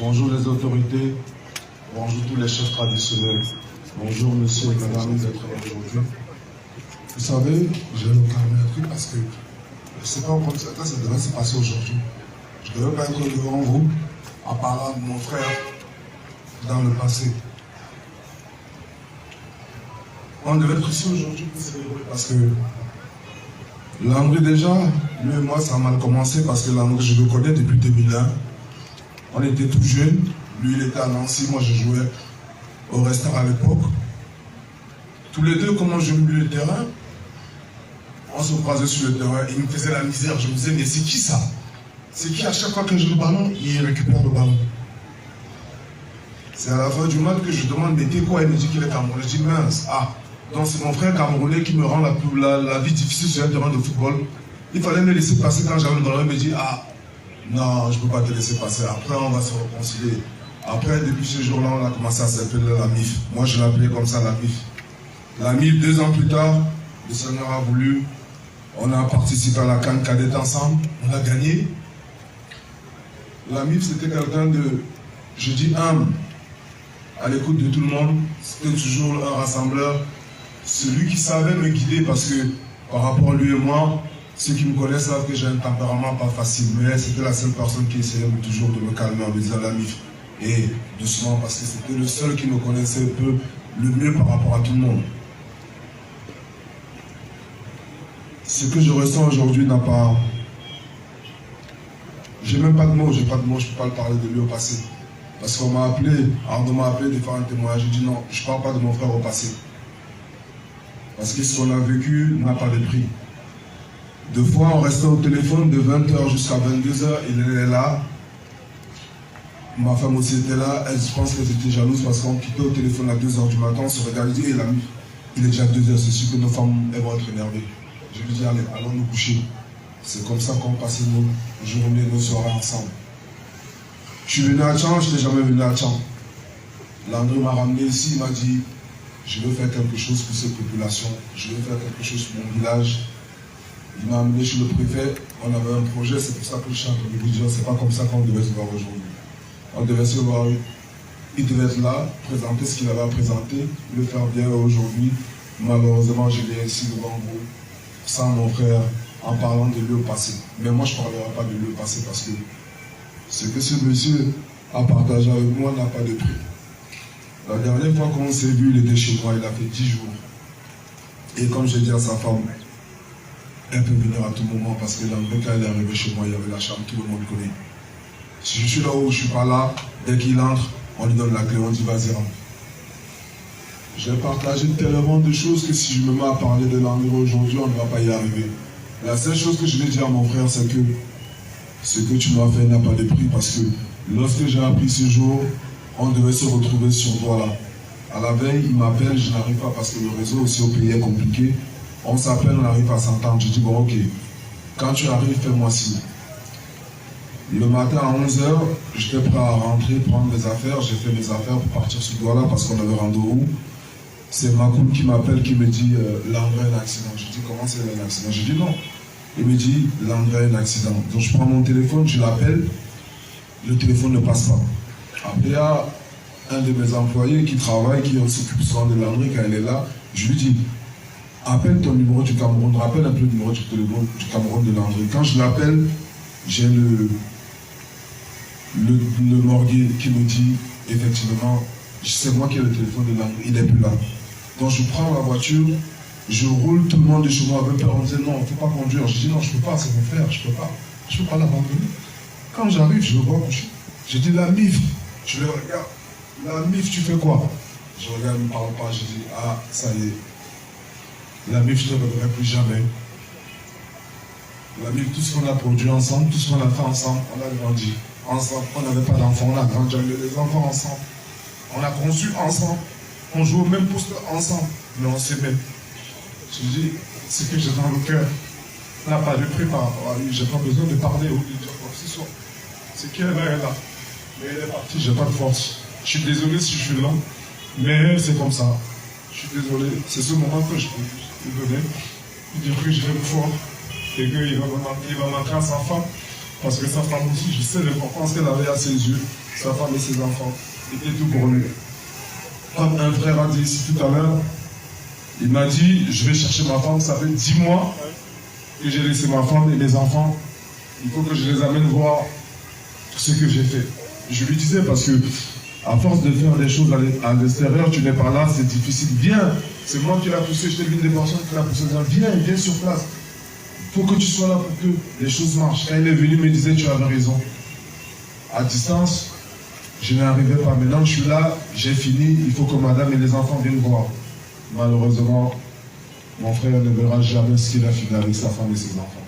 Bonjour les autorités, bonjour tous les chefs traditionnels, bonjour monsieur et madame d'être là aujourd'hui. Vous savez, j'ai le calme un truc parce que je ne sais pas comment ça devait se passer aujourd'hui. Je ne devais pas être devant vous en parlant de mon frère dans le passé. On devait être ici aujourd'hui pour célébrer parce que Landry déjà, lui et moi ça a mal commencé parce que Landry je le connais depuis 2001. On était tout jeunes, lui il était à Nancy, moi je jouais au restaurant à l'époque. Tous les deux, comment je milieu le terrain, on se croisait sur le terrain, il me faisait la misère, je me disais mais c'est qui ça? C'est qui à chaque fois que j'ai le ballon, il récupère le ballon. C'est à la fin du match que je demande mais t'es quoi? Il me dit qu'il est Camerounais, je dis mince, ah, donc c'est mon frère Camerounais qui me rend la vie difficile sur un terrain de football. Il fallait me laisser passer quand j'avais le ballon, il me dit ah, non, je ne peux pas te laisser passer. Après, on va se réconcilier. Après, depuis ce jour-là, on a commencé à s'appeler la MIF. Moi, je l'appelais comme ça, la MIF. La MIF, 2 ans plus tard, le Seigneur a voulu. On a participé à la CAN cadette ensemble. On a gagné. La MIF, c'était quelqu'un de, je dis, humble, à l'écoute de tout le monde. C'était toujours un rassembleur. Celui qui savait me guider parce que, par rapport à lui et moi, ceux qui me connaissent savent que j'ai un tempérament pas facile, mais c'était la seule personne qui essayait toujours de me calmer en me disant la MIF. Et doucement, parce que c'était le seul qui me connaissait un peu le mieux par rapport à tout le monde. Ce que je ressens aujourd'hui n'a pas... J'ai même pas de mots, je peux pas le parler de lui au passé. Parce qu'on m'a appelé, Arnaud m'a appelé de faire un témoignage, j'ai dit non, je parle pas de mon frère au passé. Parce que ce qu'on a vécu n'a pas de prix. 2 fois, on restait au téléphone de 20h jusqu'à 22h, il est là. Ma femme aussi était là, elle, je pense qu'elle était jalouse parce qu'on quittait au téléphone à 2h du matin, on se regardait, et il a mis, il est déjà 2h, c'est sûr que nos femmes elles vont être énervées. Je lui dis, allez, allons nous coucher. C'est comme ça qu'on passait nos journées, nos soirées ensemble. Je suis venu à Tchang, je n'étais jamais venu à Tchang. Landry m'a ramené ici, il m'a dit, je veux faire quelque chose pour cette population, je veux faire quelque chose pour mon village. Il m'a amené chez le préfet, on avait un projet, c'est pour ça que je chante au début, c'est pas comme ça qu'on devait se voir aujourd'hui. On devait se voir, il devait être là, présenter ce qu'il avait à présenter, le faire bien aujourd'hui. Malheureusement, je viens ici devant vous, sans mon frère, en parlant de lui au passé. Mais moi, je ne parlerai pas de lui au passé parce que ce que ce monsieur a partagé avec moi n'a pas de prix. La dernière fois qu'on s'est vu, il était chez moi, il a fait 10 jours. Et comme j'ai dit à sa femme, elle peut venir à tout moment parce que Landry, quand elle est arrivée chez moi, il y avait la chambre, tout le monde connaît. Si je suis là où je ne suis pas là, dès qu'il entre, on lui donne la clé, on dit vas-y rentre. J'ai partagé tellement de choses que si je me mets à parler de Landry aujourd'hui, on ne va pas y arriver. La seule chose que je vais dire à mon frère, c'est que ce que tu m'as fait n'a pas de prix parce que lorsque j'ai appris ce jour, on devait se retrouver sur Douala. À la veille, il m'appelle, je n'arrive pas parce que le réseau aussi au pays est compliqué. On s'appelle, on arrive à s'entendre. Je dis, bon, ok, quand tu arrives, fais-moi signe. Le matin à 11h, j'étais prêt à rentrer, prendre mes affaires. J'ai fait mes affaires pour partir sur Douala parce qu'on avait rendez-vous. C'est Makoum qui m'appelle, qui me dit, Landry a un accident. Je dis, comment c'est un accident? Je dis, non. Il me dit, Landry a un accident. Donc je prends mon téléphone, je l'appelle. Le téléphone ne passe pas. Après, il y a un de mes employés qui travaille, qui s'occupe souvent de Landry quand elle est là. Je lui dis, appelle ton numéro du Cameroun, rappelle un peu le numéro du Cameroun de Landry. Quand je l'appelle, j'ai le morguier qui me dit, effectivement, c'est moi qui ai le téléphone de Landry, il n'est plus là. Donc je prends la voiture, je roule, tout le monde de chez moi avait peur, on disait non, il ne faut pas conduire. Je dis non, je ne peux pas, c'est mon frère, je ne peux pas l'abandonner. Quand j'arrive, je le vois coucher. Je dis la MIF, je le regarde, la MIF, tu fais quoi? Je regarde, il ne me parle pas, je dis ah, ça y est. La MIF, je ne reverrai plus jamais. La MIF, tout ce qu'on a produit ensemble, tout ce qu'on a fait ensemble, on a grandi ensemble. On n'avait pas d'enfants, on a grandi avec les enfants ensemble. On a conçu ensemble. On joue au même poste ensemble, mais on s'aimait. Je dis, ce que j'ai dans le cœur n'a pas de prix par rapport à lui. Je n'ai pas besoin de parler ou de dire quoi que ce soit. Ce qui est là est là. Mais elle est partie, je n'ai pas de force. Je suis désolé si je suis lent, mais c'est comme ça. Je suis désolé. C'est ce moment que je peux lui donner. Il dit que je l'aime fort et qu'il va manquer à sa femme. Parce que sa femme aussi, je sais l'importance qu'elle avait à ses yeux, sa femme et ses enfants. C'était tout pour lui. Comme un frère a dit ici tout à l'heure, il m'a dit, je vais chercher ma femme, ça fait 10 mois que j'ai laissé ma femme et mes enfants. Il faut que je les amène voir ce que j'ai fait. Je lui disais parce que à force de faire des choses à l'extérieur, tu n'es pas là, c'est difficile. Viens, c'est moi qui l'ai poussé, je t'ai vu des personnes qui l'ont poussé. Viens sur place. Il faut que tu sois là pour que les choses marchent. Quand il est venu, il me disait, tu avais raison. À distance, je n'arrivais pas. Maintenant, je suis là, j'ai fini, il faut que madame et les enfants viennent voir. Malheureusement, mon frère ne verra jamais ce qu'il a fini avec sa femme et ses enfants.